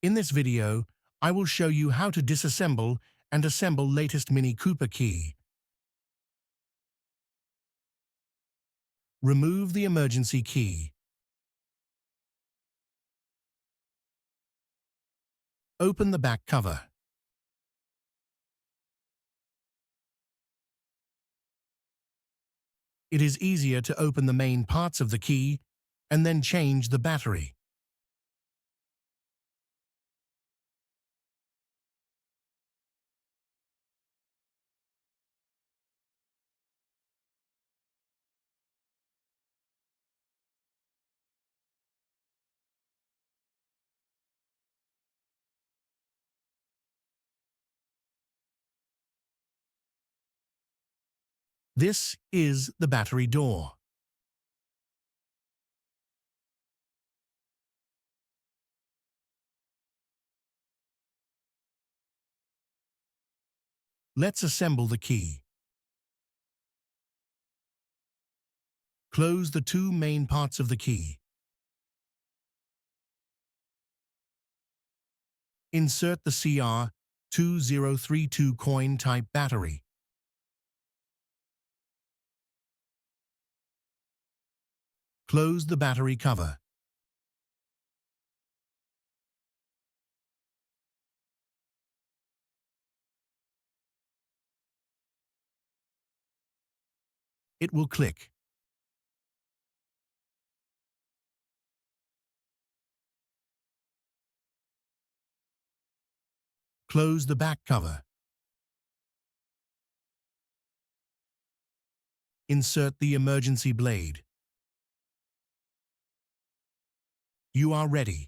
In this video, I will show you how to disassemble and assemble latest Mini Cooper key. Remove the emergency key. Open the back cover. It is easier to open the main parts of the key and then change the battery. This is the battery door. Let's assemble the key. Close the two main parts of the key. Insert the CR2032 coin-type battery. Close the battery cover. It will click. Close the back cover. Insert the emergency blade. You are ready.